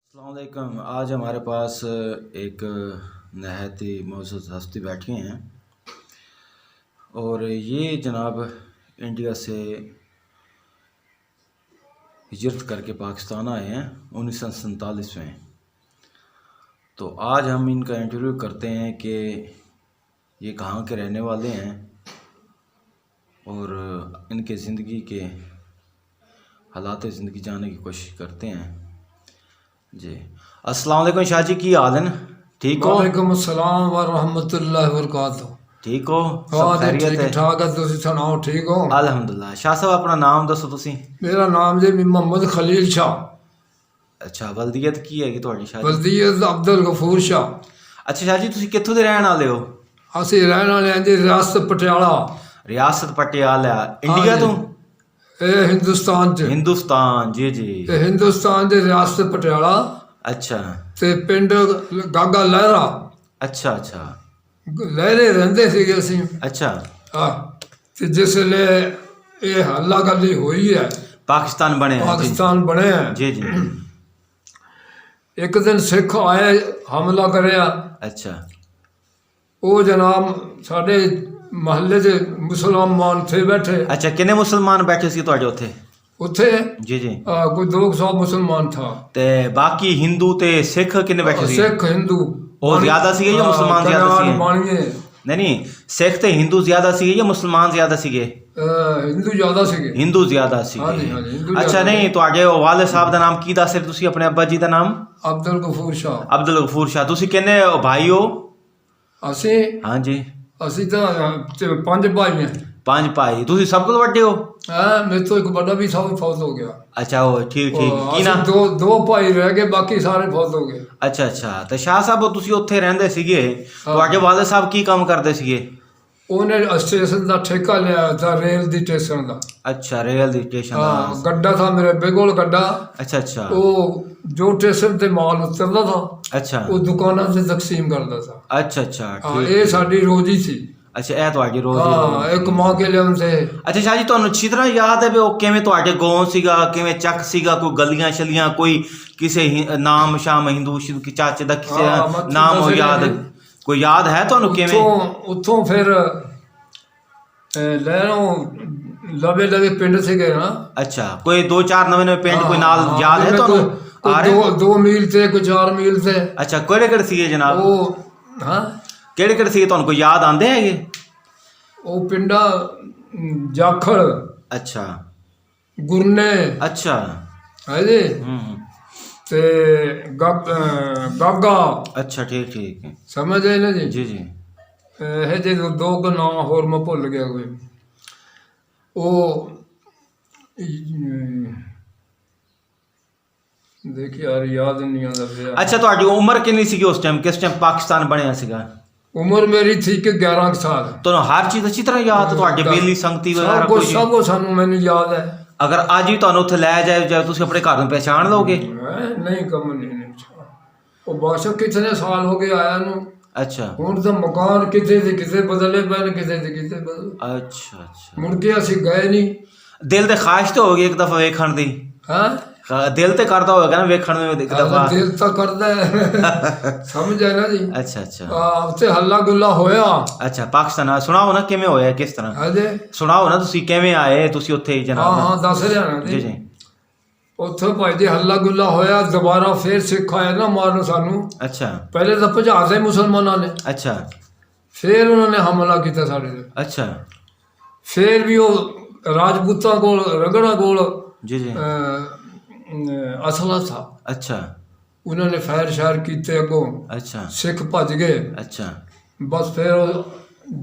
अस्सलाम वालेकुम। आज हमारे पास एक नहायत ही मौजूद हस्ती बैठी हैं और ये जनाब इंडिया से हिजरत करके पाकिस्तान आए हैं 1947 में। तो आज हम इनका इंटरव्यू करते हैं कि ये कहाँ के रहने वाले हैं और इनके ज़िंदगी के हालात ज़िंदगी जानने की कोशिश करते हैं जी। अस्सलाम वालेकुम शाह जी, की हाल है? ठीक हो? वालेकुम अस्सलाम व रहमतुल्लाहि व बरकातहू। ठीक हो? हाँ सब जी, खैरियत ठीक है? ठाक है। तुसी सुनाओ, ठीक हो? अल्हम्दुलिल्लाह। शाह साहब अपना नाम दसो तुसी। मेरा नाम जी मोहम्मद खलील शाह, अच्छा, वल्दियत की है कि ਤੁਹਾਡੀ शाह जी? वल्दियत अब्दुल गफूर शाह। अच्छा शाह जी, ਤੁਸੀਂ ਕਿੱਥੋਂ ਦੇ ਰਹਿਣ ਵਾਲੇ ਹੋ? ਅਸੀਂ ਰਹਿਣ ਵਾਲੇ ਹਾਂ ਜੀ ਰਿਆਸਤ ਪਟਿਆਲਾ। ਰਿਆਸਤ ਪਟਿਆਲਾ, ਇੰਡੀਆ ਤੋਂ? ਇਹ ਹਿੰਦੁਸਤਾਨ ਚ। ਹਿੰਦੁਸਤਾਨ, ਜੀ ਜੀ। ਇਹ ਹਿੰਦੁਸਤਾਨ ਦੇ ਰਿਆਸਤ ਪਟਿਆਲਾ ਅੱਛਾ ਤੇ ਪਿੰਡ ਗਾਗਾ ਲਹਿਰਾ। ਅੱਛਾ ਅੱਛਾ ਲਹਿਰੇ ਰਹਿੰਦੇ ਸੀਗੇ ਅਸੀਂ। ਅੱਛਾ। ਹਾਂ, ਤੇ ਜਿਸ ਵੇਲੇ ਇਹ ਹੱਲਾ ਗੱਲੀ ਹੋਈ ਹੈ, ਪਾਕਿਸਤਾਨ ਬਣਿਆ ਜੀ ਪਾਕਿਸਤਾਨ ਬਣਿਆ, ਜੀ ਜੀ। ਇੱਕ ਦਿਨ ਸਿੱਖ ਆਏ, ਹਮਲਾ ਕਰਿਆ। ਅੱਛਾ ਉਹ ਜਨਾਬ ਸਾਡੇ ਮਹੱਲੇ 'ਚ ਮੁਸਲਮਾਨ ਥੇ ਬੈਠੇ। ਅੱਛਾ, ਕਿੰਨੇ ਮੁਸਲਮਾਨ ਬੈਠੇ ਸੀ ਤੁਹਾਡੇ ਉੱਥੇ? ਉੱਥੇ ਜੀ ਜੀ। ਕੋਈ 200 ਮੁਸਲਮਾਨ ਥਾ। ਤੇ ਬਾਕੀ ਹਿੰਦੂ ਤੇ ਸਿੱਖ ਕਿੰਨੇ ਬੈਠੇ ਸੀ? ਸਿੱਖ ਹਿੰਦੂ ਉਹ ਜ਼ਿਆਦਾ ਸੀਗੇ ਜਾਂ ਮੁਸਲਮਾਨ ਜ਼ਿਆਦਾ ਸੀਗੇ? ਬਾਣੀਏ ਨਹੀਂ ਨਹੀਂ, ਸਿੱਖ ਤੇ ਹਿੰਦੂ ਜ਼ਿਆਦਾ ਸੀਗੇ ਜਾਂ ਮੁਸਲਮਾਨ ਜ਼ਿਆਦਾ ਸੀਗੇ? ਹਿੰਦੂ ਜ਼ਿਆਦਾ ਸੀਗੇ। ਹਿੰਦੂ ਜ਼ਿਆਦਾ ਹਾਂਜੀ, ਸੀਗੇ। ਹਾਂਜੀ, ਹਿੰਦੂ ਅੱਛਾ, ਜ਼ਿਆਦਾ ਨਹੀਂ ਤੁਹਾਡੇ ਵਾਲਿਦ ਸਾਹਿਬ ਦਾ ਨਾਮ ਕੀ ਦੱਸ ਰਹੇ ਤੁਸੀਂ? ਆਪਣੇ ਅੱਬਾ ਜੀ ਦਾ ਨਾਮ? ਅਬਦੁਲ ਗਫੂਰ ਸ਼ਾਹ। ਅਬਦੁਲ ਗਫੂਰ ਸ਼ਾਹ। ਤੁਸੀਂ ਕਿੰਨੇ ਭਾਈ ਹੋ? ਅਸੀਂ ਹਾਂਜੀ, ਤਾਂ ਪੰਜ ਭਾਈ ਨੇ। ਪੰਜ ਭਾਈ। ਤੁਸੀਂ ਸਭ ਤੋਂ ਵੱਡੇ ਹੋ? ਮੇਰੇ ਤੋਂ ਇੱਕ ਵੱਡਾ ਵੀ ਸਭ ਫੌਤ ਹੋ ਗਿਆ। ਅੱਛਾ, ਉਹ ਠੀਕ ਠੀਕ। ਕੀ ਨਾ? ਦੋ ਭਾਈ ਰਹਿ ਗਏ, ਬਾਕੀ ਸਾਰੇ ਫੌਤ ਹੋ ਗਏ। ਅੱਛਾ ਅੱਛਾ। ਤੇ ਸ਼ਾਹ ਸਾਹਿਬ ਤੁਸੀਂ ਉੱਥੇ ਰਹਿੰਦੇ ਸੀਗੇ, ਤੁਹਾਡੇ ਵਾਲਿਦ ਸਾਹਿਬ ਕੀ ਕੰਮ ਕਰਦੇ ਸੀਗੇ? ਉਹਨੇ ਸਟੇਸ਼ਨ ਦਾ ਠੇਕਾ ਲਿਆ ਤਾਂ ਰੇਲ ਦੀ ਸਟੇਸ਼ਨ ਦਾ। ਅੱਛਾ, ਰੇਲ ਦੀ ਸਟੇਸ਼ਨ ਹਾਂ, ਦਾ। ਗੱਡਾ ਥਾ ਮੇਰੇ ਬੇਗੋਲ ਗੱਡਾ। ਅੱਛਾ ਅੱਛਾ ਉਹ ਜੋ ਸਟੇਸ਼ਨ ਤੇ ਮਾਲ ਉਤਰਦਾ ਥਾ, ਅੱਛਾ ਉਹ ਦੁਕਾਨਾਂ ਤੇ ਤਕਸੀਮ ਕਰਦਾ ਥਾ। ਅੱਛਾ ਅੱਛਾ ਹਾਂ, ਠੀਕ। ਇਹ ਸਾਡੀ ਰੋਜੀ ਸੀ। ਅੱਛਾ, ਇਹ ਤੁਹਾਡੀ ਰੋਜ਼ੀ ਹਾਂ, ਇਹ ਕਮਾ ਕੇ ਲਿਆਉਂਦੇ। ਅੱਛਾ ਸ਼ਾਹ ਜੀ, ਤੁਹਾਨੂੰ ਅੱਛੀ ਤਰ੍ਹਾਂ ਯਾਦ ਹੈ ਵੀ ਉਹ ਕਿਵੇਂ ਤੁਹਾਡੇ ਗਾਉਂ ਸੀਗਾ, ਕਿਵੇਂ ਚੱਕ ਸੀਗਾ, ਕੋਈ ਗਲੀਆਂ ਛਲੀਆਂ, ਕੋਈ ਕਿਸੇ ਨਾਮ ਸ਼ਾਮ ਹਿੰਦੂ ਕੀ ਚਾਚੇ ਦਾ ਕਿਸੇ ਨਾਮ ਹੋ ਯਾਦ? ਕੋਈ ਯਾਦ ਹੈ ਤੁਹਾਨੂੰ ਕਿਵੇਂ? ਉੱਥੋਂ ਫਿਰ ਲੈਣੋਂ ਲਵੇ ਲਵੇ ਪਿੰਡ ਸੀਗੇ ਨਾ। ਅੱਛਾ, ਕੋਈ 2-4 ਨਵੇਂ ਨਵੇਂ ਪਿੰਡ ਕੋਈ ਨਾਲ ਯਾਦ ਹੈ ਤੁਹਾਨੂੰ? ਆ ਰਹੇ? 2 ਮੀਲ ਤੇ, ਕੋਈ 4 ਮੀਲ ਤੇ। ਅੱਛਾ, ਕਿਹੜੇ ਕਿਹੜੇ ਸੀਗੇ ਜਨਾਬ? ਉਹ ਹਾਂ, ਕਿਹੜੇ ਕਿਹੜੇ ਸੀਗੇ ਤੁਹਾਨੂੰ ਕੋਈ ਯਾਦ ਆਉਂਦੇ ਹੈਗੇ? ਉਹ ਪਿੰਡਾ ਜਾਖੜ, ਅੱਛਾ ਗੁਰਨੇ, ਅੱਛਾ। ਹੈ ਜੀ, ਤੇ ਗਾਗਾ। ਅੱਛਾ ਠੀਕ ਠੀਕ ਸਮਝ ਆਏ ਨਾ ਜੀ? ਜੀ ਜੀ। ਇਹ ਜੇ ਦੋ ਕੁ ਨਾਂ ਹੋਰ ਮੈਂ ਭੁੱਲ ਗਿਆ ਕੋਈ। ਉਹ ਦੇਖੀ ਯਾਰ, ਯਾਦ ਨਹੀਂ ਆਉਂਦਾ ਪਿਆ। ਅੱਛਾ, ਤੁਹਾਡੀ ਉਮਰ ਕਿੰਨੀ ਸੀਗੀ ਉਸ ਟਾਈਮ? ਕਿਸ ਟਾਈਮ ਪਾਕਿਸਤਾਨ ਬਣਿਆ ਸੀਗਾ? ਉਮਰ ਮੇਰੀ ਸੀ ਕਿ 11 ਸਾਲ। ਤੁਹਾਨੂੰ ਹਰ ਚੀਜ਼ ਅੱਛੀ ਤਰ੍ਹਾਂ ਯਾਦ? ਤੁਹਾਡੇ ਬੇਲੀ ਸੰਗਤੀ ਵਗੈਰਾ ਸਭ ਕੁਛ ਕੁਝ? ਸਭ ਕੁਛ ਸਾਨੂੰ ਮੈਨੂੰ ਯਾਦ ਹੈ। ਅਗਰ ਅੱਜ ਵੀ ਤੁਹਾਨੂੰ ਉੱਥੇ ਲੈ ਜਾਏ, ਤੁਸੀਂ ਆਪਣੇ ਘਰ ਨੂੰ ਪਹਿਚਾਣ ਲਓਗੇ? ਨਹੀਂ, ਕੰਮ ਨਹੀਂ। ਉਹ ਬਾਸ਼ਾ ਕਿਤਨੇ ਸਾਲ ਹੋ ਗਏ ਆਇਆ ਨੂੰ। ਅੱਛਾ ਹੁਣ ਤਾਂ ਮਕਾਨ ਕਿਤੇ ਦੇ ਕਿਤੇ ਬਦਲੇ ਪੈਣ, ਕਿਤੇ ਦੇ ਕਿਤੇ ਬਦਲ। ਅੱਛਾ ਅੱਛਾ। ਮੁੜ ਕੇ ਅਸੀਂ ਗਏ ਨਹੀਂ। ਦਿਲ ਤੇ ਖਾਹਿਸ਼ ਤਾਂ ਹੋ ਗਈ ਇੱਕ ਦਫਾ ਵੇਖਣ ਦੀ? ਹਾਂ, ਦਿਲ ਤੇ ਕਰਦਾ ਹੋਵੇਗਾ ਨਾ ਵੇਖਣ ਨੂੰ ਇੱਕ ਦਫਾ? ਦਿਲ ਤਾਂ ਕਰਦਾ ਹੈ। ਸਮਝ ਆਇਆ ਨਾ ਜੀ? ਅੱਛਾ ਅੱਛਾ। ਉੱਥੇ ਹੱਲਾ ਗੁੱਲਾ ਹੋਇਆ। ਅੱਛਾ, ਪਾਕਿਸਤਾਨ ਸੁਣਾਓ ਨਾ ਕਿਵੇਂ ਹੋਇਆ, ਕਿਸ ਤਰ੍ਹਾਂ? ਹਾਂਜੀ, ਸੁਣਾਓ ਨਾ, ਤੁਸੀਂ ਕਿਵੇਂ ਆਏ ਤੁਸੀਂ ਉੱਥੇ ਜਨਾਬ? ਹਾਂ ਦੱਸ ਰਿਹਾ ਨਾ ਜੀ ਜੀ। ਉੱਥੇ ਭਾਈ ਜੀ ਹੱਲਾ ਗੁੱਲਾ ਹੋਇਆ। ਦੁਬਾਰਾ ਫੇਰ ਸਿੱਖ ਆਏ ਨਾ ਮਾਰਨ ਸਾਨੂੰ। ਅੱਛਾ ਪਹਿਲੇ ਤਾਂ ਭਜਾਦੇ ਮੁਸਲਮਾਨਾਂ ਨੇ, ਅੱਛਾ ਫੇਰ ਉਹਨਾਂ ਨੇ ਹਮਲਾ ਕੀਤਾ ਸਾਡੇ ਤੇ। ਅੱਛਾ ਫੇਰ ਵੀ ਉਹ ਰਾਜਪੂਤਾਂ ਕੋਲ, ਰਗੜਾ ਕੋਲ ਜੀ ਜੀ। ਅਸਲਾ ਥਾ। ਅੱਛਾ ਉਹਨਾਂ ਨੇ ਫਾਇਰ ਸ਼ਾਇਰ ਕੀਤੇ ਅੱਗੋਂ। ਅੱਛਾ ਸਿੱਖ ਭੱਜ ਗਏ। ਅੱਛਾ ਬਸ ਫਿਰ ਉਹ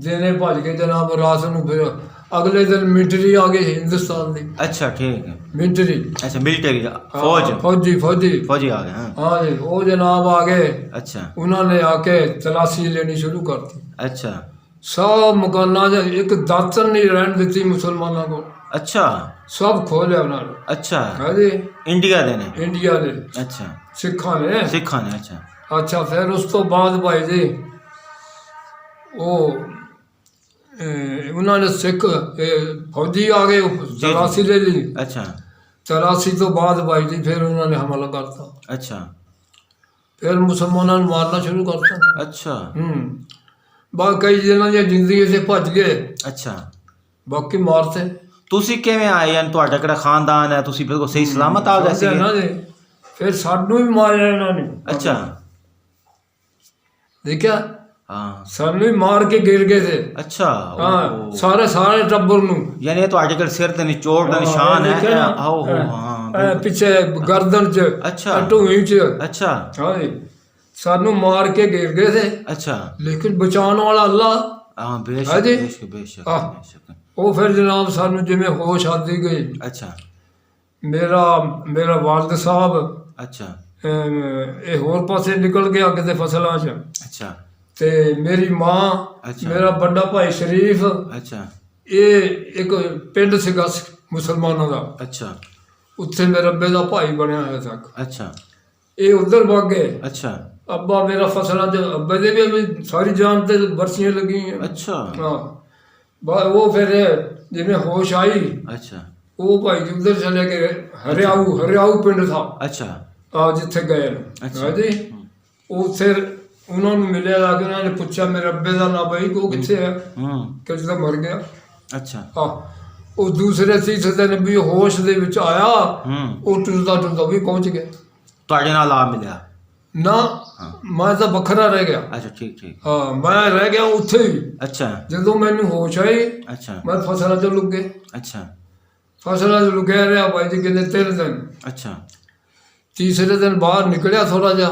ਦਿਨੇ ਭੱਜ ਗਏ ਜਨਾਬ। ਰਾਤ ਨੂੰ ਫਿਰ ਅਗਲੇ ਦਿਨ ਮਿਲਟਰੀ ਆ ਗਈ ਹਿੰਦੁਸਤਾਨ ਦੀ। ਅੱਛਾ ਠੀਕ ਹੈ। ਮਿਲਟਰੀ, ਅੱਛਾ ਮਿਲਟਰੀ ਫੌਜ? ਫੌਜੀ ਫੌਜੀ ਆ ਗਏ? ਹਾਂ ਹਾਂ ਜੀ, ਉਹ ਜਨਾਬ ਆ ਗਏ। ਅੱਛਾ ਉਹਨਾਂ ਨੇ ਆ ਕੇ ਤਲਾਸ਼ੀ ਲੈਣੀ ਸ਼ੁਰੂ ਕਰਤੀ। ਅੱਛਾ ਸਭ ਮਕਾਨਾਂ 'ਚ ਇੱਕ ਦਾਤਰ ਨਹੀਂ ਰਹਿਣ ਦਿੱਤੀ ਮੁਸਲਮਾਨਾਂ ਕੋਲ। ਅੱਛਾ ਸਭ ਖੋਲਿਆ ਉਹਨਾਂ ਨੇ। ਅੱਛਾ, ਹਾਂਜੀ, ਇੰਡੀਆ ਦੇ ਨੇ? ਇੰਡੀਆ ਦੇ ਅੱਛਾ, ਸਿੱਖਾਂ ਨੇ। ਸਿੱਖਾਂ ਨੇ? ਅੱਛਾ ਅੱਛਾ, ਫਿਰ ਉਸ ਤੋਂ ਬਾਅਦ ਭਾਈ ਜੀ ਉਹ ਉਹਨਾਂ ਨੇ ਸਿੱਖ ਫੌਜੀ ਆ ਗਏ, ਤਲਾਸ਼ੀ ਲੈ ਲਈ। ਅੱਛਾ ਤਲਾਸ਼ੀ ਤੋਂ ਬਾਅਦ ਭਾਈ ਜੀ ਫਿਰ ਉਹਨਾਂ ਨੇ ਹਮਲਾ ਕਰਤਾ। ਅੱਛਾ ਫਿਰ ਮੁਸਲਮਾਨਾਂ ਨੂੰ ਮਾਰਨਾ ਸ਼ੁਰੂ ਕਰਤਾ। अच्छा ਬਾਕੀ ਕਈ ਜਿਹਨਾਂ ਦੀਆਂ ਜ਼ਿੰਦਗੀ ਸੇ ਭੱਜ ਗਏ, अच्छा ਬਾਕੀ ਮਾਰਤੇ। ਤੁਸੀਂ ਕਿਵੇਂ ਆਏ ਯਾਨੀ ਤੁਹਾਡਾ ਕਿਹੜਾ ਖਾਨਦਾਨ ਹੈ, ਤੁਸੀਂ ਬਿਲਕੁਲ ਸਹੀ ਸਲਾਮਤ ਆ ਗਏ ਸਮਝਿਆ ਸੀ? ਨਾ ਜੀ। ਫਿਰ ਸਾਨੂੰ ਵੀ ਮਾਰਿਆ ਇਹਨਾਂ ਨੇ। अच्छा ਦੇਖਿਆ, हाँ ਸਾਨੂੰ ਵੀ ਮਾਰ ਕੇ ਗਿਰ ਗਏ ਥੇ। अच्छा ਹਾਂ, ਸਾਰੇ ਟੱਬਰ ਨੂੰ। ਯਾਨੀ ਇਹ ਤੁਹਾਡੇ ਕੋਲ ਸਿਰ ਤੇ ਨਿਚੋੜ ਦਾ ਨਿਸ਼ਾਨ ਹੈ। ਆਓ ਹਾਂ ਪਿੱਛੇ ਗਰਦਨ ਚ, ਅੱਛਾ। ਢੂਹੀ ਚ। अच्छा ਹਾਂ ਜੀ, ਸਾਨੂੰ ਮਾਰ ਕੇ ਗਿਰ ਗਏ ਥੇ, अच्छा ਲੇਕਿਨ ਬਚਾਉਣ ਵਾਲਾ ਅੱਲਾ। हाँ बेशक हाँ जी। बेशक बेशक हाँ। बेशक। ਉਹ ਫਿਰ ਜਨਾਬ ਸਾਨੂੰ ਜਿਵੇਂ ਹੋਸ਼ ਆਦੀ ਗਈ। अच्छा ਮੇਰਾ ਵਾਲਦ ਸਾਹਿਬ अच्छा ਇਹ ਹੋਰ ਪਾਸੇ ਨਿਕਲ ਗਿਆ ਕਿਤੇ ਫਸਲਾਂ 'ਚ, अच्छा ਤੇ ਮੇਰੀ ਮਾਂ, ਅੱਛਾ। ਮੇਰਾ ਵੱਡਾ ਭਾਈ ਸ਼ਰੀਫ, अच्छा ਇਹ ਇੱਕ ਪਿੰਡ ਸੀਗਾ ਮੁਸਲਮਾਨਾਂ ਦਾ, अच्छा ਉੱਥੇ ਮੇਰੇ ਰੱਬੇ ਦਾ ਭਾਈ ਬਣਿਆ ਹੋਇਆ ਤੱਕ। अच्छा ਇਹ ਉਧਰ ਵਗ ਗਏ। अच्छा ਅੱਬਾ ਮੇਰਾ ਫਸਲਾਂ 'ਚ, ਅੱਬੇ ਦੇ ਵੀ ਸਾਰੀ ਜਾਨ ਤੇ ਬਰਸੀਆਂ ਲੱਗੀਆਂ। अच्छा ਹਾਂ, ਉਹ ਫਿਰ ਜਿਵੇਂ ਹੋਸ਼ ਆਈ, अच्छा ਉਹ ਭਾਈ ਜੀ ਉਧਰ ਚਲੇ ਗਏ। ਹਰਿਆਊ ਪਿੰਡ ਥਾ, अच्छा ਆ ਜਿੱਥੇ ਗਏ ਨੇ। ਅੱਛਾ। ਹਾਂਜੀ, ਉੱਥੇ ਉਹਨਾਂ ਨੂੰ ਮਿਲਿਆ ਲਾ ਕੇ ਉਹਨਾਂ ਨੇ ਪੁੱਛਿਆ ਮੇਰੇ ਅੱਬੇ ਦਾ ਨਾਂ ਬਈ, ਉਹ ਕਿੱਥੇ ਹੈ? ਕਿ ਜਦੋਂ ਮਰ ਗਿਆ। अच्छा ਉਹ ਦੂਸਰੇ ਤੀਸਰੇ ਦਿਨ ਵੀ ਹੋਸ਼ ਦੇ ਵਿੱਚ ਆਇਆ, ਉਹ ਟੁਰਦਾ ਵੀ ਪਹੁੰਚ ਗਿਆ। ਤੁਹਾਡੇ ਨਾਲ ਆ ਮਿਲਿਆ? ਨਾ, ਮੈਂ ਤਾਂ ਵੱਖਰਾ ਰਹਿ ਗਿਆ। अच्छा ठीक ठीक। ਹਾਂ, ਮੈਂ ਰਹਿ ਗਿਆ ਉੱਥੇ ਹੀ। अच्छा ਜਦੋਂ ਮੈਨੂੰ ਹੋਸ਼ ਆਈ, अच्छा ਮੈਂ ਫਸਲਾਂ 'ਚ ਲੁੱਕ ਗਏ। अच्छा ਫਸਲਾਂ 'ਚ ਲੁਕਿਆ ਰਿਹਾ ਭਾਈ ਜੀ ਕਿੰਨੇ 3 ਦਿਨ। अच्छा ਤੀਸਰੇ ਦਿਨ ਬਾਹਰ ਨਿਕਲਿਆ ਥੋੜਾ ਜਿਹਾ,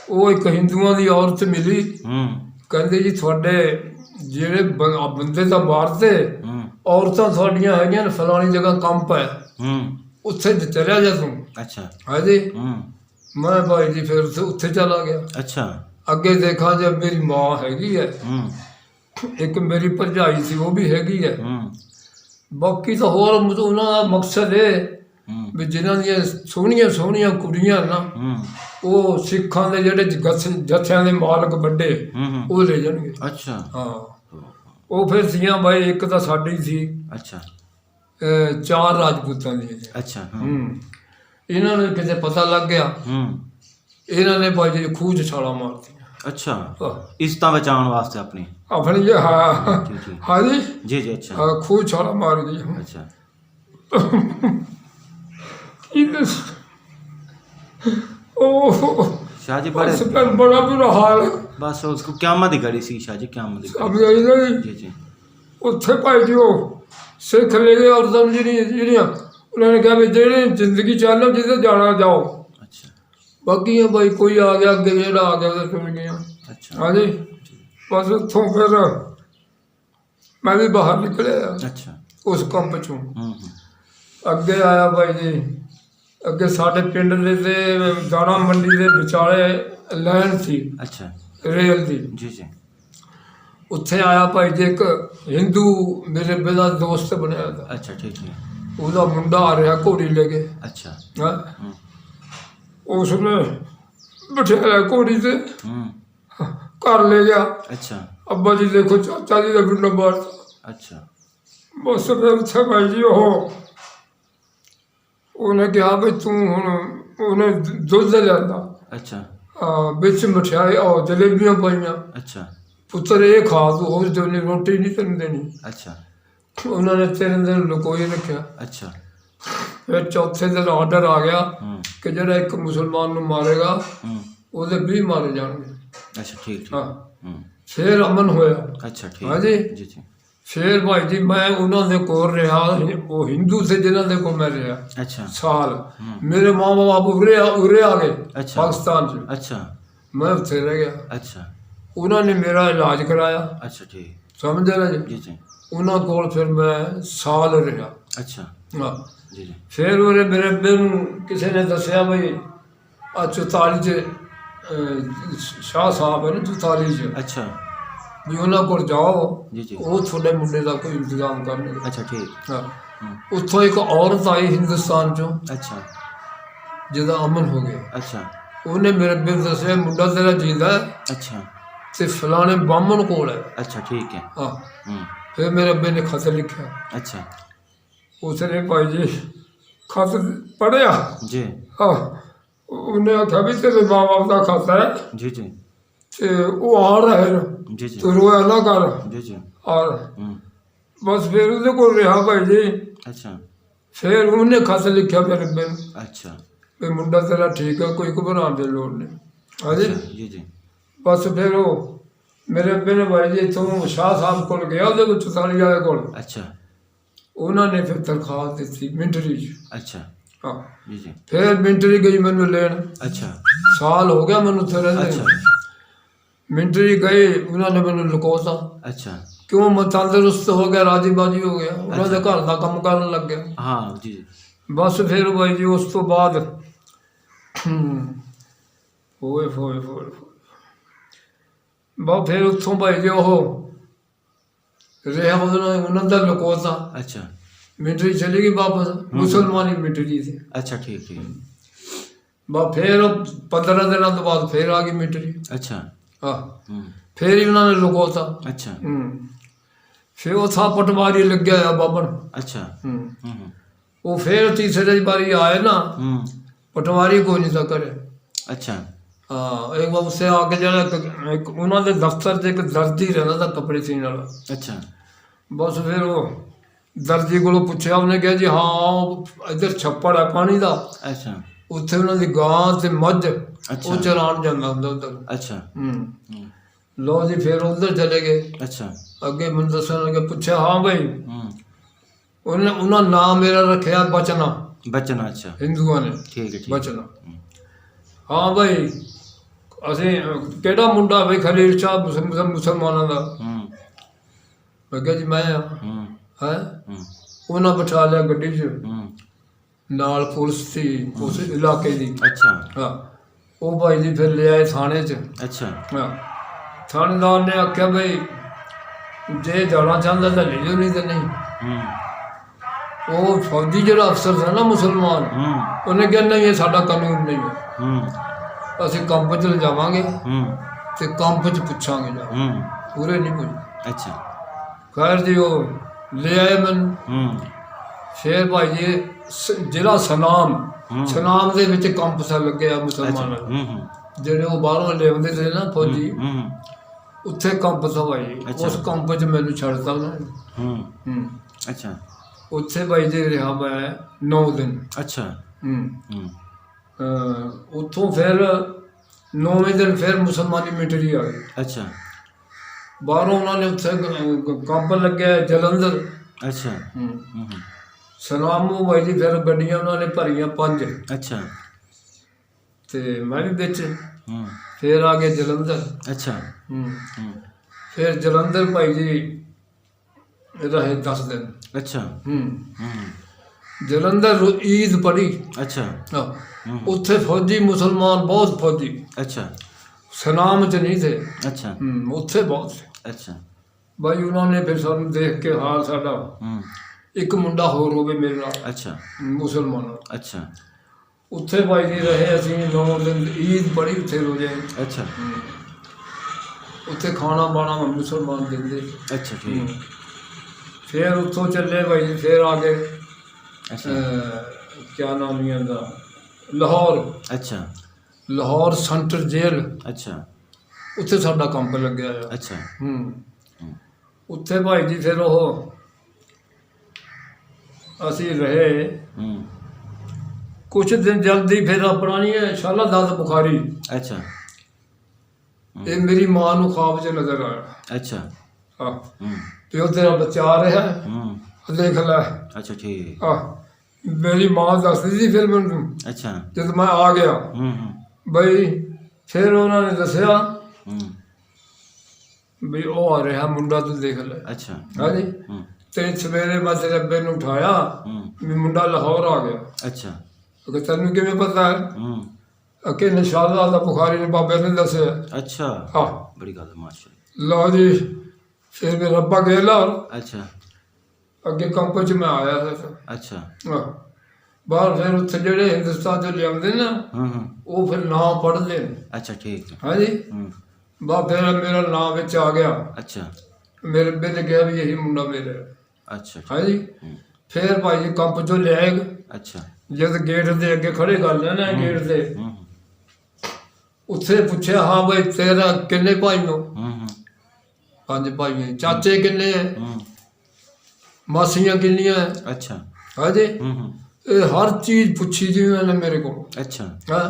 ਉਹ ਇੱਕ ਹਿੰਦੂਆਂ ਦੀ ਔਰਤ ਮਿਲੀ। ਕਹਿੰਦੇ ਜੀ ਤੁਹਾਡੇ ਜਿਹੜੇ ਬੰਦੇ ਤਾਂ ਮਾਰਦੇ, ਔਰਤਾਂ ਤੁਹਾਡੀਆਂ ਹੈਗੀਆਂ ਨੇ ਫਲਾਣੀ ਜਗ੍ਹਾ ਕੰਮ ਪੈ, ਉੱਥੇ ਚਲਿਆ ਜਾ ਤੂੰ। अच्छा ਹਾਂਜੀ, ਮੈਂ ਭਾਈ ਜੀ ਫਿਰ ਉੱਥੇ ਚਲਾ ਗਿਆ। अच्छा ਅੱਗੇ ਦੇਖਾਂ ਜਦ ਮੇਰੀ ਮਾਂ ਹੈਗੀ ਹੈ, ਇੱਕ ਮੇਰੀ ਭਰਜਾਈ ਸੀ ਉਹ ਵੀ ਹੈਗੀ ਹੈ। ਬਾਕੀ ਤਾਂ ਹੋਰ ਉਹਨਾਂ ਦਾ ਮਕਸਦ ਇਹ ਵੀ ਜਿਨ੍ਹਾਂ ਦੀਆਂ ਸੋਹਣੀਆਂ ਕੁੜੀਆਂ ਨਾ, ਉਹ ਸਿੱਖਾਂ ਦੇ ਜਿਹੜੇ ਜੱਥਿਆਂ ਦੇ ਮਾਲਕ ਵੱਡੇ, ਉਹ ਲੈ ਜਾਣਗੇ। अच्छा ਹਾਂ, ਉਹ ਫਿਰ ਸੀਆਂ ਬਾਈ, ਇੱਕ ਤਾਂ ਸਾਡੀ ਸੀ। अच्छा 4 ਰਾਜਪੂਤਾਂ ਦੀਆਂ। अच्छा ਇਹਨਾਂ ਨੂੰ ਕਿਤੇ ਪਤਾ ਲੱਗ ਗਿਆ, ਇਹਨਾਂ ਨੇ ਭਾਈ ਜੀ ਖੂਹ 'ਚ ਛਾਲਾਂ ਮਾਰਤੀਆਂ। अच्छा इज्जत बचाने वास्ते अपनी ਆਪਣੀ ਜੀ। ਹਾਂ ਜੀ जी जी। अच्छा ਖੂਹ 'ਚ ਛਾਲਾਂ ਮਾਰ ਗਈ। अच्छा शाह जी बड़े बड़ा बुरा हाल। बस उसको क्यामत ही घड़ी सी शाह जी, क्यामत ही ਸਮਝ ਆਈ ਨਾ ਜੀ। जी जी। ਉੱਥੇ ਭਾਈ ਜੀ ਉਹ ਸਿੱਖ ਲੈ ਗਏ ਔਰਤਾਂ ਨੂੰ, ਜਿਹੜੀਆਂ ਉਹਨਾਂ ਨੇ ਕਿਹਾ ਵੀ ਜਿਹੜੀ ਜ਼ਿੰਦਗੀ ਚੱਲੋ ਜਿੱਥੇ ਜਾਣਾ ਜਾਓ। अच्छा ਬਾਕੀ ਭਾਈ ਕੋਈ ਆ ਗਿਆ ਅੱਗੇ, ਜਿਹੜਾ ਆ ਗਿਆ ਉਹਦੇ ਸੁਣ ਗਿਆ। अच्छा ਹਾਂਜੀ, ਬਸ ਉੱਥੋਂ ਫਿਰ ਮੈਂ ਵੀ ਬਾਹਰ ਨਿਕਲਿਆ अच्छा ਉਸ ਕੰਪ ਚੋਂ। ਅੱਗੇ ਆਇਆ ਭਾਈ ਜੀ, ਅੱਗੇ ਸਾਡੇ ਪਿੰਡ ਦੇ ਤੇ ਦਾਣਾ ਮੰਡੀ ਦੇ ਵਿਚਾਲੇ ਲਾਈਨ ਸੀ अच्छा ਰੇਲ ਦੀ। जी जी। ਉੱਥੇ ਆਇਆ ਭਾਈ ਜੀ ਇੱਕ ਹਿੰਦੂ ਮੇਰੇ ਬੇਦਾ ਦੋਸਤ ਬਣਿਆ ਤਾ। अच्छा ठीक है। ਉਹਦਾ ਮੁੰਡਾ ਆ ਰਿਹਾ ਘੋੜੀ ਲੈ ਕੇ। अच्छा ਹੈਂ। ਉਸਨੇ ਬਿਠਾਇਆ ਘੋੜੀ ਤੇ, ਘਰ ਲੈ ਗਿਆ। अच्छा ਅੱਬਾ ਜੀ ਦੇਖੋ ਚਾਚਾ ਜੀ ਦਾ ਵੀ ਨੰਬਰ। अच्छा ਬਸ ਫਿਰ ਉੱਥੇ ਭਾਈ ਜੀ ਉਹਨੇ ਕਿਹਾ ਵੀ ਤੂੰ ਹੁਣ, ਉਹਨੇ ਦੁੱਧ ਲਿਆਂਦਾ, अच्छा ਵਿੱਚ ਮਠਿਆਈ ਉਹ ਜਲੇਬੀਆਂ ਪਾਈਆਂ। अच्छा ਪੁੱਤਰ ਇਹ ਖਾ ਤੂੰ, ਹੋਰ ਦੇਣੀ ਰੋਟੀ ਨਹੀਂ ਤੈਨੂੰ ਦੇਣੀ। अच्छा ਉਹਨਾਂ ਨੇ 3 ਦਿਨ ਲੁਕੋਈ ਰੱਖਿਆ। अच्छा ਫਿਰ ਚੌਥੇ ਦਿਨ ਆਰਡਰ ਆ ਗਿਆ ਕਿ ਜਿਹੜਾ ਇੱਕ ਮੁਸਲਮਾਨ ਨੂੰ ਮਾਰੇਗਾ ਉਹਦੇ 20 ਮਾਰੇ ਜਾਣਗੇ। अच्छा ठीक ठीक। ਹਾਂ, ਫਿਰ ਅਮਨ ਹੋਇਆ। अच्छा ठीक। ਹਾਂਜੀ, जी जी। ਫਿਰ ਭਾਈ ਜੀ ਮੈਂ ਉਹਨਾਂ ਦੇ ਕੋਲ ਰਿਹਾ, ਉਹ ਹਿੰਦੂ ਸੀ ਜਿਨ੍ਹਾਂ ਦੇ ਕੋਲ ਮੈਂ ਰਿਹਾ अच्छा ਸਾਲ। ਮੇਰੇ ਮਾਂ ਬਾਪ ਉਰੇ ਆ ਗਏ ਅੱਛਾ। ਪਾਕਿਸਤਾਨ 'ਚ, अच्छा ਮੈਂ ਉੱਥੇ ਰਹਿ ਗਿਆ। अच्छा ਉਹਨਾਂ ਨੇ ਮੇਰਾ ਇਲਾਜ ਕਰਾਇਆ। अच्छा ठीक। ਸਮਝਦੇ ਨਾ ਜੀ। जी जी। ਉਹਨਾਂ ਕੋਲ ਫਿਰ ਮੈਂ ਸਾਲ ਰਿਹਾ। अच्छा ਹਾਂ, जी जी। ਫਿਰ ਉਹਨੇ ਮੇਰੇ ਅੱਬੇ ਨੂੰ ਕਿਸੇ ਨੇ ਦੱਸਿਆ ਬਈ ਆ 44 'ਚ ਸ਼ਾਹ ਸਾਹਿਬ ਹੈ ਨਾ 44 'ਚ, अच्छा ਵੀ ਉਹਨਾਂ ਕੋਲ ਜਾਓ, जी जी। ਉਹ ਤੁਹਾਡੇ ਮੁੰਡੇ ਦਾ ਕੋਈ ਇੰਤਜ਼ਾਮ ਕਰਨਗੇ। अच्छा ठीक। ਹਾਂ, ਉੱਥੋਂ ਇੱਕ ਔਰਤ ਆਈ ਹਿੰਦੁਸਤਾਨ 'ਚੋਂ, अच्छा ਜਿਹਦਾ ਅਮਨ ਹੋ ਗਿਆ। अच्छा ਉਹਨੇ ਮੇਰੇ ਅੱਬੇ ਨੂੰ ਦੱਸਿਆ ਮੁੰਡਾ ਤੇਰਾ ਜਿੰਦਾ ਹੈ अच्छा ਤੇ ਫਲਾਣੇ ਬਾਹਮਣ ਕੋਲ ਹੈ। अच्छा ठीक है। ਹਾਂ, ਫਿਰ ਮੇਰੇ ਅੱਬੇ ਨੇ ਖਤ ਲਿਖਿਆ। अच्छा ਉਸਨੇ ਭਾਈ ਜੀ ਖਤ ਪੜ੍ਹਿਆ। जी। ਹਾਂ, ਉਹਨੇ ਆਖਿਆ ਵੀ ਤੇਰੇ ਮਾਂ ਬਾਪ ਦਾ ਖਾਤਾ ਹੈ जी जी ਤੇ ਉਹ ਆ ਰਹੇ ਨੇ जी जी ਤੂੰ ਰੋਇਆ ਨਾ ਕਰ जी जी ਔਰ ਬਸ ਫਿਰ ਉਹਦੇ ਕੋਲ ਰਿਹਾ ਭਾਈ ਜੀ अच्छा ਫਿਰ ਉਹਨੇ ਖਤ ਲਿਖਿਆ ਮੇਰੇ ਅੱਬੇ ਨੂੰ अच्छा ਵੀ ਮੁੰਡਾ ਤੇਰਾ ਠੀਕ ਹੈ ਕੋਈ ਘਬਰਾਉਣ ਦੀ ਲੋੜ ਨਹੀਂ ਹਾਂਜੀ जी जी ਬਸ ਫਿਰ ਉਹ ਮੇਰੇ ਅੱਬੇ ਨੇ ਭਾਈ ਜੀ ਇੱਥੋਂ ਸ਼ਾਹ ਸਾਹਿਬ ਕੋਲ ਗਿਆ ਉਹਦੇ ਕੋਲ 44 ਵਾਲੇ ਕੋਲ अच्छा ਉਹਨਾਂ ਨੇ ਫਿਰ ਦਰਖਾਸਤ ਦਿੱਤੀ ਮਿੰਟਰੀ 'ਚ अच्छा ਹਾਂ जी जी ਫਿਰ ਮਿੰਟਰੀ ਗਈ ਮੈਨੂੰ ਲੈਣ अच्छा ਸਾਲ ਹੋ ਗਿਆ ਮੈਨੂੰ ਉੱਥੇ ਰਹਿੰਦੇ अच्छा ਨੂੰ। ਮਿੰਟਰੀ ਗਏ ਉਹਨਾਂ ਨੇ ਮੈਨੂੰ ਲੁਕੋਤਾ अच्छा ਕਿਉਂ ਮੈਂ ਤੰਦਰੁਸਤ ਹੋ ਗਿਆ ਰਾਜੀ ਬਾਜੀ ਹੋ ਗਿਆ ਉਹਨਾਂ ਦੇ ਘਰ ਦਾ ਕੰਮ ਕਰਨ ਲੱਗ ਗਿਆ हाँ जी जी ਬਸ ਫਿਰ ਬਾਈ ਜੀ ਉਸ ਤੋਂ ਬਾਅਦ ਹੋਏ ਬਾ ਫਿਰ ਉੱਥੋਂ ਭਾਈ ਜੀ ਉਹ ਰਿਹਾ ਉਹਨਾਂ ਦਾ ਲੁਕੋਤਾ अच्छा ਮਿੰਟਰੀ ਚਲੀ ਗਈ ਵਾਪਸ ਮੁਸਲਮਾਨੀ ਮਿੰਟਰੀ ਸੀ अच्छा ठीक ठीक ਬਾ ਫਿਰ 15 ਦਿਨਾਂ ਤੋਂ ਬਾਅਦ ਫਿਰ ਆ ਗਈ ਮਿੰਟਰੀ अच्छा ਹਾਂ ਫਿਰ ਹੀ ਉਹਨਾਂ ਨੇ ਲੁਕੋਤਾ अच्छा ਫਿਰ ਉਹ ਥਾ ਪਟਵਾਰੀ ਲੱਗਿਆ ਆ ਬਾਬਨ अच्छा ਉਹ ਫਿਰ ਤੀਸਰੀ ਵਾਰੀ ਆਏ ਨਾ ਪਟਵਾਰੀ ਕੋਈ ਨਹੀਂ ਤਾਂ ਕਰੇ अच्छा ਹਾਂ ਇੱਕ ਵਾਰ ਉਸੇ ਆ ਕੇ ਜਿਹੜਾ ਇੱਕ ਉਹਨਾਂ ਦੇ ਦਫ਼ਤਰ 'ਚ ਇੱਕ ਦਰਜੀ ਰਹਿੰਦਾ ਤਾਂ ਕੱਪੜੇ ਸੀਨ ਵਾਲਾ अच्छा ਬਸ ਫਿਰ ਉਹ ਦਰਜੀ ਕੋਲੋਂ ਪੁੱਛਿਆ ਉਹਨੇ ਕਿਹਾ ਜੀ ਹਾਂ ਉਹ ਇੱਧਰ ਛੱਪੜ ਹੈ ਪਾਣੀ ਦਾ अच्छा ਉੱਥੇ ਉਹਨਾਂ ਦੀ ਗਾਂ ਤੇ ਮੱਝ ਉਹ ਚਰਾਉਣ ਜਾਂਦਾ ਹੁੰਦਾ ਉੱਧਰ अच्छा ਲੋ ਜੀ ਫਿਰ ਉੱਧਰ ਚਲੇ ਗਏ अच्छा ਅੱਗੇ ਮੈਨੂੰ ਦੱਸਣ ਲੱਗੇ ਪੁੱਛਿਆ ਹਾਂ ਭਾਈ ਉਹਨਾਂ ਨਾਮ ਮੇਰਾ ਰੱਖਿਆ ਬਚਨਾ बचना अच्छा ਹਿੰਦੂਆਂ ਨੇ ठीक है ठीक ਬਚਨਾ ਹਾਂ ਭਾਈ ਅਸੀਂ ਕਿਹੜਾ ਮੁੰਡਾ ਬਈ ਖਲੀਲ ਸ਼ਾਹ ਮੁਸਲਮਾਨਾਂ ਦਾ ਮੈਂ ਕਿਹਾ ਜੀ ਮੈਂ ਆ ਹੈ ਉਹਨਾਂ ਬਿਠਾ ਲਿਆ ਗੱਡੀ 'ਚ ਨਾਲ ਪੁਲਿਸ ਸੀ ਉਸ ਇਲਾਕੇ ਦੀ अच्छा ਹਾਂ ਉਹ ਭਾਈ ਜੀ ਫਿਰ ਲਿਆਏ ਥਾਣੇ 'ਚ अच्छा ਹਾਂ ਥਾਣੇਦਾਰ ਨੇ ਆਖਿਆ ਬਈ ਜੇ ਜਾਣਾ ਚਾਹੁੰਦਾ ਤਾਂ ਲੈ ਜਾਓ ਨਹੀਂ ਤਾਂ ਨਹੀਂ ਉਹ ਫੌਜੀ ਜਿਹੜਾ ਅਫਸਰ ਸੀ ਨਾ ਮੁਸਲਮਾਨ ਉਹਨੇ ਕਿਹਾ ਨਹੀਂ ਇਹ ਸਾਡਾ ਕਾਨੂੰਨ ਨਹੀਂ ਹੈ ਅਸੀਂ ਕੰਪ 'ਚ ਲਿਜਾਵਾਂਗੇ ਤੇ ਕੰਪ 'ਚ ਪੁੱਛਾਂਗੇ ਜਾ ਪੂਰੇ ਨਹੀਂ ਪੁੱਛ अच्छा ਖੈਰ ਜੀ ਉਹ ਲੈ ਆਏ ਮੈਨੂੰ ਫਿਰ ਭਾਈ ਜੀ ਜ਼ਿਲ੍ਹਾ ਸਨਾਮ ਦੇ ਵਿੱਚ ਕੰਪ ਸਾ ਲੱਗਿਆ ਮੁਸਲਮਾਨਾਂ ਨੂੰ ਜਿਹੜੇ ਉਹ ਬਾਹਰੋਂ ਲਿਆਉਂਦੇ ਸੀ ਨਾ ਫੌਜੀ ਉੱਥੇ ਕੰਪ ਸਾ ਭਾਈ ਉਸ ਕੰਪ 'ਚ ਮੈਨੂੰ ਛੱਡਤਾ ਉਹਨਾਂ अच्छा ਉੱਥੇ ਭਾਈ ਜੀ ਰਿਹਾ ਮੈਂ 9 ਦਿਨ अच्छा ਉੱਥੋਂ ਫਿਰ 9ਵੇਂ ਦਿਨ ਫਿਰ ਮੁਸਲਮਾਨੀ ਮਿਲਟਰੀ ਆ ਗਈ अच्छा ਬਾਹਰੋਂ ਉਹਨਾਂ ਨੇ ਉੱਥੇ ਕੰਪ ਲੱਗਿਆ ਜਲੰਧਰ अच्छा ਸਲਾਮੂ ਭਾਈ ਜੀ ਫਿਰ ਗੱਡੀਆਂ ਉਹਨਾਂ ਨੇ ਭਰੀਆਂ 5 अच्छा ਤੇ ਮੈਂ ਵੀ ਵਿੱਚ ਫਿਰ ਆ ਗਏ ਜਲੰਧਰ अच्छा ਫਿਰ ਜਲੰਧਰ ਭਾਈ ਜੀ ਰਹੇ 10 ਦਿਨ अच्छा ਜਲੰਧਰ ਈਦ ਪੜੀ अच्छा ਉੱਥੇ ਫੌਜੀ ਮੁਸਲਮਾਨ ਬਹੁਤ ਫੌਜੀ अच्छा ਸਨਾਮ ਚ ਨਹੀਂ ਥੇ अच्छा ਉੱਥੇ ਬਹੁਤ अच्छा ਭਾਈ ਉਹਨਾਂ ਨੇ ਫਿਰ ਸਾਨੂੰ ਦੇਖ ਕੇ ਹਾਲ ਸਾਡਾ ਇੱਕ ਮੁੰਡਾ ਹੋਰ ਹੋਵੇ ਮੇਰੇ ਨਾਲ अच्छा ਮੁਸਲਮਾਨ अच्छा ਉੱਥੇ ਭਾਈ ਜੀ ਰਹੇ ਅਸੀਂ 9 ਦਿਨ ਈਦ ਪੜੀ ਉੱਥੇ ਰੋਜ਼ੇ अच्छा ਉੱਥੇ ਖਾਣਾ ਬਾਣਾ ਮੁਸਲਮਾਨ ਦਿੰਦੇ अच्छा ठीक ਫਿਰ ਉੱਥੋਂ ਚੱਲੇ ਭਾਈ ਜੀ ਫਿਰ ਆ ਗਏ अच्छा ਕਿਆ ਨਾਮ ਹੈ ਇਹਦਾ ਲਾਹੌਰ अच्छा ਲਾਹੌਰ ਸੈਂਟਰ ਜੇਲ੍ਹ अच्छा ਉੱਥੇ ਸਾਡਾ ਕੰਪ ਲੱਗਿਆ ਆ अच्छा ਉੱਥੇ ਭਾਈ ਜੀ ਫਿਰ ਉਹ ਅਸੀਂ ਰਹੇ ਕੁਛ ਦਿਨ ਜਲਦੀ ਫਿਰ ਪੁਰਾਣੀ ਹੈ ਸ਼ਾਲਾ ਦਾਦ ਬੁਖਾਰੀ अच्छा ਇਹ ਮੇਰੀ ਮਾਂ ਨੂੰ ਖਾਬ 'ਚ ਨਜ਼ਰ ਆਇਆ अच्छा ਹਾਂ ਪਿਓ ਤੇਰਾ ਬੱਚਾ ਆ ਰਿਹਾ ਦੇਖ ਲੈ अच्छा ठीक ਮੇਰੀ ਮਾਂ ਦੱਸਦੀ ਸੀ ਫਿਰ ਮੈਨੂੰ अच्छा ਜਦ ਮੈਂ ਆ ਗਿਆ ਬਈ ਫਿਰ ਉਹਨਾਂ ਨੇ ਦੱਸਿਆ ਵੀ ਉਹ ਆ ਰਿਹਾ ਮੁੰਡਾ ਤੂੰ ਦੇਖ ਲੈ अच्छा ਹਾਂਜੀ ਤੇ ਸਵੇਰੇ ਮੈਂ ਤੇਰੇ ਅੱਬੇ ਨੂੰ ਉਠਾਇਆ ਵੀ ਮੁੰਡਾ ਲਾਹੌਰ ਆ ਗਿਆ अच्छा ਕਿ ਤੈਨੂੰ ਕਿਵੇਂ ਪਤਾ ਹੈ ਕਿ ਨਿਸ਼ਾਲਾ ਦਾ ਬੁਖਾਰੀ ਨੇ ਬਾਬੇ ਨੇ ਦੱਸਿਆ अच्छा ਹਾਂ बड़ी गल है माशाल्लाह ਲਓ ਜੀ ਫਿਰ ਮੇਰਾ ਅੱਬਾ ਗਿਆ ਲਾਹੌਰ अच्छा ਅੱਗੇ ਕੰਪ 'ਚ ਮੈਂ ਆਇਆ ਸੀ अच्छा ਬਾਹਰ ਫਿਰ ਉੱਥੇ ਜਿਹੜੇ ਹਿੰਦੁਸਤਾਨ ਤੋਂ ਲਿਆਉਂਦੇ ਨਾ ਉਹ ਫਿਰ ਨਾਂ ਪੜ੍ਹਦੇ ਨੇ अच्छा ठीक ਹਾਂਜੀ ਬਾ ਫਿਰ ਮੇਰਾ ਨਾਂ ਵਿੱਚ ਆ ਗਿਆ अच्छा ਮੇਰੇ ਅੱਬੇ ਨੇ ਕਿਹਾ ਵੀ ਇਹੀ ਮੁੰਡਾ ਮੇਰਾ ਹੈ। अच्छा ਹਾਂਜੀ ਫਿਰ ਭਾਈ ਜੀ ਕੰਪ 'ਚੋਂ ਲਿਆਏ अच्छा ਜਦ ਗੇਟ ਦੇ ਅੱਗੇ ਖੜੇ ਕਰ ਲੈਣਾ ਗੇਟ ਤੇ ਉੱਥੇ ਪੁੱਛਿਆ ਹਾਂ ਬਈ ਤੇਰਾ ਕਿੰਨੇ ਭਾਈ ਹੋ? ਹੂੰ 5 ਭਾਈ ਨੇ। ਚਾਚੇ ਕਿੰਨੇ ਹੈ? ਹੂੰ ਮਾਸੀਆਂ ਕਿੰਨੀਆਂ ਹੈ? ਅੱਛਾ ਹਾਂਜੀ ਹੂੰ ਇਹ ਹਰ ਚੀਜ਼ ਪੁੱਛੀ ਜੀ ਉਹਨਾਂ ਨੇ ਮੇਰੇ ਕੋਲ। ਅੱਛਾ ਹਾਂ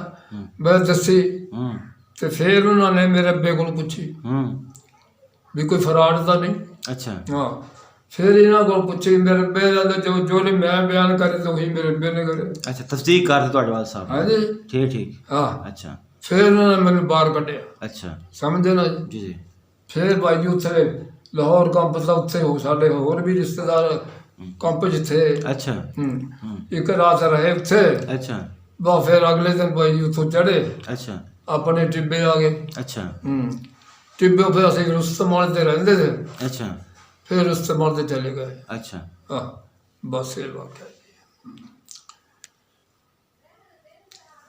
ਮੈਂ ਦੱਸੀ ਹੂੰ ਤੇ ਫਿਰ ਉਹਨਾਂ ਨੇ ਮੇਰੇ ਅੱਬੇ ਕੋਲ ਪੁੱਛੀ ਹੂੰ ਵੀ ਕੋਈ ਫਰਾਡ ਤਾਂ ਨਹੀਂ। ਅੱਛਾ ਹਾਂ ਫਿਰ ਇਹਨਾਂ ਕੋਲ ਪੁੱਛੀ ਮੇਰੇ ਅੱਬੇ ਦਾ ਜੋ ਨੇ ਮੈਂ ਬਿਆਨ ਕਰੇ ਤਾਂ ਉਹੀ ਮੇਰੇ ਅੱਬੇ ਨੇ ਕਰੇ। ਅੱਛਾ ਤਸਦੀਕ ਕਰਦੇ ਤੁਹਾਡੇ ਵਾਲ ਸਾਹਿਬ ਹਾਂਜੀ ਠੀਕ ਹਾਂ। ਅੱਛਾ ਫਿਰ ਉਹਨਾਂ ਨੇ ਮੈਨੂੰ ਬਾਹਰ ਕੱਢਿਆ। ਅੱਛਾ ਸਮਝੇ ਨਾ ਜੀ? ਜੀ ਜੀ ਫਿਰ ਬਾਈ ਜੀ ਉੱਥੇ ਲਾਹੌਰ ਕੰਪ ਦਾ ਉੱਥੇ ਹੋ ਸਾਡੇ ਹੋਰ ਵੀ ਰਿਸ਼ਤੇਦਾਰ ਕੰਪ ਜਿੱਥੇ ਅੱਛਾ ਇੱਕ ਰਾਤ ਰਹੇ ਉੱਥੇ। ਅੱਛਾ ਬਾ ਫਿਰ ਅਗਲੇ ਦਿਨ ਬਾਈ ਜੀ ਉੱਥੋਂ ਚੜੇ ਅੱਛਾ ਆਪਣੇ ਟਿੱਬੇ ਆ ਗਏ। ਅੱਛਾ ਟਿੱਬੇ ਫਿਰ ਅਸੀਂ ਰੁਸਤਮਾਲ ਤੇ ਰਹਿੰਦੇ ਥੇ। ਅੱਛਾ ਫਿਰ ਰੁਸਤਮਾਲ ਤੇ ਚਲੇ ਗਏ। ਅੱਛਾ ਹਾਂ ਬਸ ਇਹ ਵਾਕਿਆ।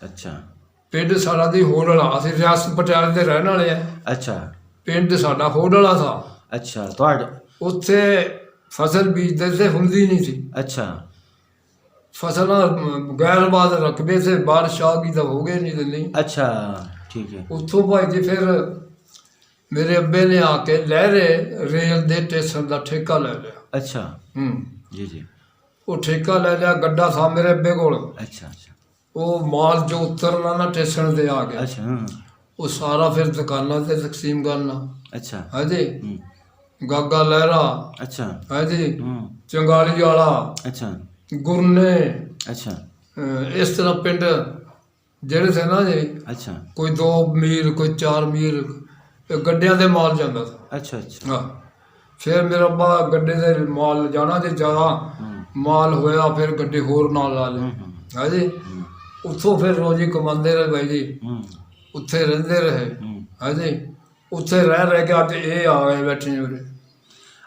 ਅੱਛਾ ਪਿੰਡ ਸਾਡਾ ਦੀ ਹੋਡਲਾ, ਅਸੀਂ ਰਿਆਸਤ ਪਟਿਆਲੇ ਦੇ ਰਹਿਣ ਵਾਲੇ ਆ। ਅੱਛਾ ਪਿੰਡ ਸਾਡਾ ਹੋਡਲਾ ਥਾ। ਅੱਛਾ ਤੁਹਾਡਾ ਉੱਥੇ ਫਸਲ ਬੀਜਦੇ ਸੇ ਹੁੰਦੀ ਨਹੀਂ ਸੀ। ਅੱਛਾ ਫਸਲਾਂ ਗੈਰ ਬਾਦ ਰਕਬੇ ਸੇ ਬਾਰਿਸ਼ ਆ ਗਈ ਤਾਂ ਹੋ ਗਏ ਨਹੀਂ ਤਾਂ ਨਹੀਂ। ਅੱਛਾ ਠੀਕ ਹੈ ਉੱਥੋਂ ਭਾਈ ਜੀ ਫਿਰ ਮੇਰੇ ਅੱਬੇ ਨੇ ਆ ਕੇ ਲਹਿਰੇ ਰੇਲ ਦੇ ਸਟੇਸ਼ਨ ਦਾ ਠੇਕਾ ਲੈ ਲਿਆ। ਅੱਛਾ ਜੀ ਜੀ ਉਹ ਠੇਕਾ ਲੈ ਲਿਆ। ਗੱਡਾ ਥਾ ਮੇਰੇ ਅੱਬੇ ਕੋਲ। ਅੱਛਾ ਅੱਛਾ ਉਹ ਮਾਲ ਜੋ ਉਤਰਨਾ ਨਾ ਸਟੇਸ਼ਨ ਤੇ ਆ ਗਿਆ ਅੱਛਾ ਉਹ ਸਾਰਾ ਫਿਰ ਦੁਕਾਨਾਂ ਤੇ ਤਕਸੀਮ ਕਰਨਾ। ਅੱਛਾ ਹਾਂਜੀ ਗਾਗਾ ਲਹਿਰਾ। ਅੱਛਾ ਹਾਂਜੀ ਚੰਗਾਲੀ ਵਾਲਾ ਅੱਛਾ ਗੁਰਨੇ ਅੱਛਾ ਇਸ ਤਰ੍ਹਾਂ ਪਿੰਡ ਜਿਹੜੇ ਥੇ ਨਾ ਜੀ ਅੱਛਾ ਕੋਈ 2 ਮੀਲ ਕੋਈ 4 ਮੀਲ ਗੱਡਿਆਂ ਦੇ ਮਾਲ ਜਾਂਦਾ ਸੀ। ਅੱਛਾ ਅੱਛਾ ਹਾਂ ਫਿਰ ਮੇਰਾ ਅੱਬਾ ਗੱਡੇ ਦੇ ਮਾਲ ਜਾਣਾ ਜੇ ਜ਼ਿਆਦਾ ਮਾਲ ਹੋਇਆ ਫਿਰ ਗੱਡੇ ਹੋਰ ਨਾਲ ਲਾ ਲਏ। ਹਾਂਜੀ ਉੱਥੋਂ ਫਿਰ ਰੋਜ਼ੀ ਕਮਾਉਂਦੇ ਰਹੇ ਬਾਈ ਜੀ। ਉੱਥੇ ਰਹਿੰਦੇ ਰਹੇ। ਹਾਂਜੀ ਉੱਥੇ ਰਹਿ ਕੇ ਅੱਜ ਇਹ ਆ ਗਏ ਬੈਠੇ ਉਰੇ।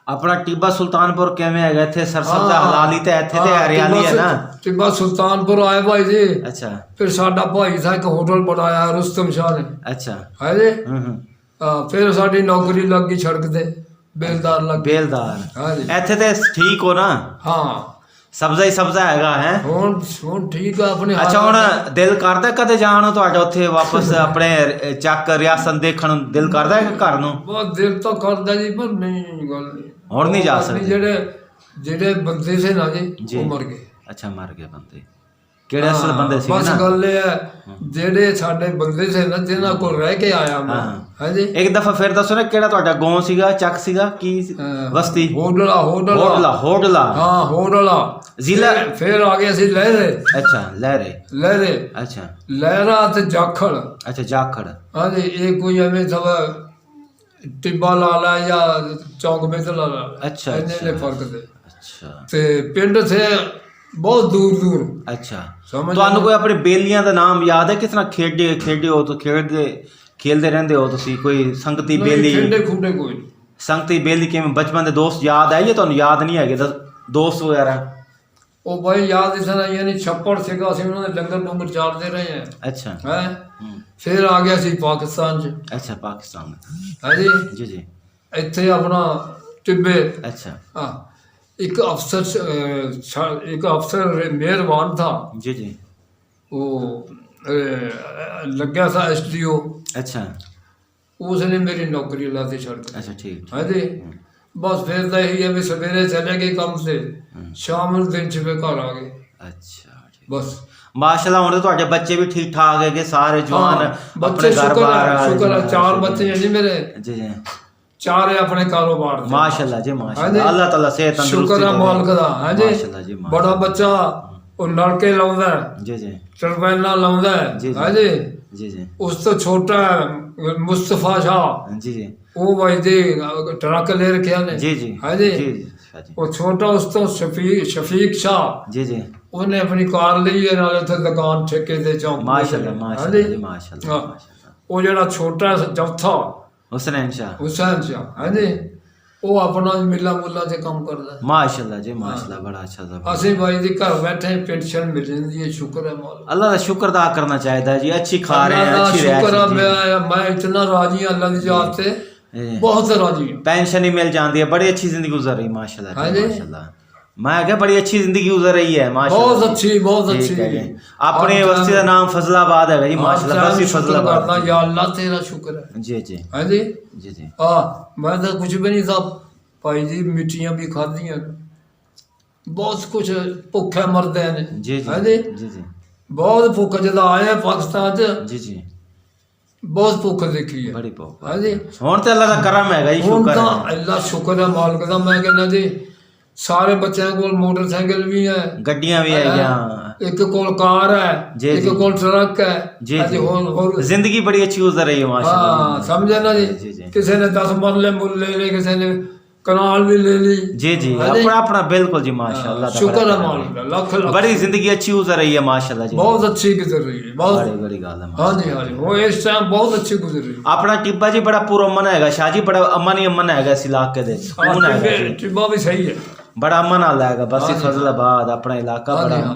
ਆਪਣਾ ਟਿੱਬਾ ਸੁਲਤਾਨਪੁਰ ਕਿਵੇਂ ਹੈਗਾ? ਇੱਥੇ ਸਰਸਬਜ਼ ਹਲਾਲੀ ਤੇ ਇੱਥੇ ਤੇ ਹਰਿਆਲੀ ਹੈ ਨਾ। ਟਿੱਬਾ ਸੁਲਤਾਨਪੁਰ ਆਏ ਭਾਈ ਜੀ। ਅੱਛਾ ਫਿਰ ਸਾਡਾ ਭਾਈ ਸਾਹਿਬ ਇੱਕ ਹੋਟਲ ਬਣਾਇਆ ਰੁਸਤਮ ਸ਼ਾਹ ਨੇ। ਅੱਛਾ ਹਾਂਜੀ ਫਿਰ ਸਾਡੀ ਨੌਕਰੀ ਲੱਗ ਗਈ ਸੜਕ ਤੇ ਬੇਲਦਾਰ ਲੱਗ ਗਈ। ਬੇਲਦਾਰ ਹਾਂਜੀ ਇੱਥੇ ਤੇ ਠੀਕ ਹੋ ਨਾ? ਹਾਂ ਸਬਜ਼ਾ ਹੀ ਸਬਜ਼ਾ ਹੈਗਾ ਹੈ। ਹੁਣ ਠੀਕ ਆ ਆਪਣੇ। ਅੱਛਾ ਹੁਣ ਦਿਲ ਕਰਦਾ ਕਦੇ ਜਾਣ ਨੂੰ ਤੁਹਾਡਾ ਉੱਥੇ ਵਾਪਸ ਆਪਣੇ ਚੱਕ ਰਿਆਸਤ ਦੇਖਣ ਨੂੰ ਦਿਲ ਕਰਦਾ ਹੈ ਘਰ ਨੂੰ? ਬਹੁਤ ਦਿਲ ਤਾਂ ਕਰਦਾ ਜੀ ਪਰ ਨਹੀਂ ਗੱਲ ਨਹੀਂ ਹੁਣ ਨਹੀਂ ਜਾ ਸਕਦੇ। ਜਿਹੜੇ ਬੰਦੇ ਸੀ ਨਾ ਜੀ ਉਹ ਮਰ ਗਏ। ਅੱਛਾ ਮਰ ਗਏ ਬੰਦੇ। ਕਿਹੜੇ ਅਸਲ ਬੰਦੇ ਸੀ? ਬਸ ਗੱਲ ਇਹ ਹੈ ਜਿਹੜੇ ਸਾਡੇ ਬੰਦੇ ਸੀ ਨਾ ਜਿਨ੍ਹਾਂ ਕੋਲ ਰਹਿ ਕੇ ਆਇਆ ਮੈਂ। ਹਾਂਜੀ ਇੱਕ ਦਫਾ ਫਿਰ ਦੱਸੋ ਨਾ ਕਿਹੜਾ ਤੁਹਾਡਾ ਗਾਉਂ ਸੀਗਾ ਚੱਕ ਸੀਗਾ ਕੀ ਬਸਤੀ? ਹੋਡਲਾ ਹਾਂ ਹੋਡਲਾ ਜ਼ਿਲ੍ਹਾ। ਫਿਰ ਆ ਗਏ ਅਸੀਂ ਲਹਿਰੇ। ਅੱਛਾ ਲਹਿਰੇ ਅੱਛਾ ਲਹਿਰਾ ਤੇ ਜਾਖੜ। ਅੱਛਾ ਜਾਖੜ। ਹਾਂਜੀ ਇਹ ਕੋਈ ਐਵੇਂ ਸਭ ਟਿੱਬਾ ਲਾ ਲਾ ਜਾਂ ਚੌਂਕ ਵਿੱਚ ਲਾ ਲਾ। ਅੱਛਾ ਇੰਨੇ ਨੇ ਫਰਕ ਤੇ। ਅੱਛਾ ਤੇ ਪਿੰਡ ਥੇ ਬਹੁਤ ਦੂਰ। ਅੱਛਾ ਤੁਹਾਨੂੰ ਕੋਈ ਆਪਣੇ ਬੇਲੀਆਂ ਦਾ ਨਾਮ ਯਾਦ ਹੈ? ਕਿਸ ਤਰ੍ਹਾਂ ਖੇਡੇ ਹੋ ਤੁਸੀਂ? ਖੇਲਦੇ ਰਹਿੰਦੇ ਹੋ ਤੁਸੀਂ? ਕੋਈ ਸੰਗਤੀ ਬੇਲੀ? ਖੇਡੇ ਖੁੰਡੇ ਕੋਈ ਨਹੀਂ। ਸੰਗਤੀ ਬੇਲੀ ਕਿਵੇਂ ਬਚਪਨ ਦੇ ਦੋਸਤ ਯਾਦ ਹੈ ਜਾਂ ਤੁਹਾਨੂੰ ਯਾਦ ਨਹੀਂ ਹੈਗੇ ਦੋਸਤ ਵਗੈਰਾ? ਉਹ ਬਾਈ ਯਾਦ ਇਸ ਤਰ੍ਹਾਂ ਯਾਨੀ ਛੱਪੜ ਸੀਗਾ ਅਸੀਂ ਉਹਨਾਂ ਦੇ ਲੰਗਰ ਚਾਰਦੇ ਰਹੇ ਆ। ਅੱਛਾ ਹੈ ਫਿਰ ਆ ਗਿਆ ਸੀ ਪਾਕਿਸਤਾਨ ਚ। ਅੱਛਾ ਪਾਕਿਸਤਾਨ ਹਾਂਜੀ ਜੀ ਜੀ ਇੱਥੇ ਆਪਣਾ ਟਿੱਬੇ। ਅੱਛਾ ਹਾਂ एक अफसर मेहरबान था जी जी वो लग गया था SDO। अच्छा उसने मेरी नौकरी ला दी छड़। अच्छा ठीक है जी बस फिर तो यही है भी सवेरे चले गए काम से शाम ਨੂੰ दिन ਚ ਘਰ ਆ ਗਏ। अच्छा बस माशाल्लाह ਹੁਣ ਤੁਹਾਡੇ ਬੱਚੇ ਵੀ ਠੀਕ ਠਾਕ ਹੈਗੇ ਸਾਰੇ ਜਵਾਨ ਬੱਚੇ? ਸ਼ੁਕਰ ਹੈ 4 ਬੱਚੇ हैं जी मेरे। जी जी 4 है अपने कारोबार से। माशाल्लाह जी माशाल्लाह अल्लाह ताला सेहत तंदुरुस्ती शुक्र है मालिक दा। हां जी माशाल्लाह जी बड़ा बच्चा ਉਹ ਨਲਕੇ ਲਾਉਂਦਾ ਜੀ ਜੀ ਟਰਬੈਨਾਂ ਲਾਉਂਦਾ। ਹਾਂ ਜੀ ਜੀ ਜੀ ਉਸ ਤੋਂ ਛੋਟਾ ਮੁਸਤਫਾ ਸ਼ਾਹ ਜੀ ਜੀ ਉਹ ਭਾਈ ਜੀ ਟਰੱਕ ਲੈ ਰੱਖਿਆ ਨੇ। ਜੀ ਜੀ ਹਾਂ ਜੀ ਜੀ ਉਹ ਛੋਟਾ ਉਸ ਤੋਂ ਸ਼ਫੀਕ ਸ਼ਾਹ ਜੀ ਜੀ ਉਹਨੇ ਆਪਣੀ ਕਾਰ ਲਈ ਹੈ ਨਾਲ ਉੱਥੇ ਦੁਕਾਨ ਠੇਕੇ ਤੇ ਚੌਂਕ। ਮਾਸ਼ਾਅੱਲਾ ਮਾਸ਼ਾਅੱਲਾ ਜੀ ਮਾਸ਼ਾਅੱਲਾ ਉਹ ਜਿਹੜਾ ਛੋਟਾ ਚੌਥਾ ਹੁਸੈਨ ਸ਼ਾਹ ਹਾਂ ਜੀ ਉਹ ਆਪਣਾ ਮਿੱਲਾ ਮੁੱਲਾ ਤੇ ਕੰਮ ਕਰਦਾ। ਮਾਸ਼ਾਅੱਲਾ ਜੀ ਮਾਸ਼ਾਅੱਲਾ ਬੜਾ ਅੱਛਾ ਜ਼ਬਰ। ਅਸੀਂ ਭਾਈ ਜੀ ਘਰ ਬੈਠੇ ਪੈਨਸ਼ਨ ਮਿਲ ਜਾਂਦੀ ਹੈ ਸ਼ੁਕਰ ਹੈ ਮਾਲਕ ਅੱਲਾ ਦਾ ਸ਼ੁਕਰ ਅਦਾ ਕਰਨਾ ਚਾਹੀਦਾ ਜੀ। ਅੱਛੀ ਖਾ ਰਹੇ हैं अच्छी ਸ਼ੁਕਰ ਹੈ ਮੈਂ ਇਤਨਾ ਰਾਜੀ ਹਾਂ ਅੱਲਾ ਦੀ ਜ਼ਾਤ ਤੇ बहुत राजी हूँ। पेंशन ही मिल जाती है बड़ी अच्छी जिंदगी गुजर रही माशाल्लाह हाँ जी माशाल्लाह। मैं क्या बड़ी अच्छी जिंदगी गुजर रही है माशाल्लाह बहुत अच्छी बहुत ठीक अच्छी है जी। अपने बस्ती का नाम फजलाबाद है जी माशाल्लाह बस्ती फजलाबाद करना या अल्लाह तेरा शुक्र है जी जी हाँ जी जी जी मैं तो कुछ भी नहीं था भाई जी मिट्टियां भी खादियां बहुत कुछ भुखे मरदे ने जी हाँ जी जी जी बहुत भुख जदा आया पाकिस्तान च जी जी बहुत भुख देखी है बड़ी भुख हाँ जी ਹੁਣ ਤੇ ਅੱਲਾ ਦਾ ਕਰਮ ਹੈਗਾ ਜੀ ਹੁਣ ਸ਼ੁਕਰ ਤਾਂ ਹੈ ਅੱਲਾ ਸ਼ੁਕਰ ਹੈ ਮਾਲਕ ਦਾ ਮੈਂ ਕਹਿੰਦਾ ਜੀ ਸਾਰੇ ਬੱਚਿਆਂ ਕੋਲ ਮੋਟਰਸਾਈਕਲ ਵੀ ਹੈ ਗੱਡੀਆਂ ਵੀ ਹੈਗੀਆਂ ਇੱਕ ਕੋਲ ਕਾਰ ਹੈ ਜੀ, ਇੱਕ ਜੀ। ਕੋਲ ਟਰੱਕ ਹੈ ਜੀ, ਹਾਂਜੀ, ਜੀ। ਹੋਰ ਜ਼ਿੰਦਗੀ ਬੜੀ ਅੱਛੀ ਗੁਜ਼ਰ ਰਹੀ ਹੈ ਮਾਸ਼ਾਅੱਲਾ ਹਾਂ ਸਮਝਿਆ ਨਾ ਜੀ, ਜੀ ਜੀ। ਕਿਸੇ ਨੇ 10 ਮਰਲੇ ਮੁੱਲ ਲੈ ਲਏ ਕਿਸੇ ਨੇ ਕਨਾਲ ਵੀ ਲੈ ਲਈ जी जी हाँ जी। अपना अपना बिल्कुल जी माशाल्लाह शुक्र है तबारक मालिक का लख लख बड़ी जिंदगी अच्छी गुजर रही है माशाल्लाह जी बहुत अच्छी गुजर रही है बहुत बड़ी बड़ी गल है हाँ जी हाँ जी वो इस टाइम बहुत अच्छी गुजर रही है अपना टिब्बा जी बड़ा पुरअमन हैगा शाह जी बड़ा अमन ही अमन हैगा इस इलाके दे सुकून हैगा जी टिब्बा भी सही है बड़ा अमन हाल हैगा बस हाँ जी, फजलाबाद अपना इलाका हाँ जी, बड़ा हाँ।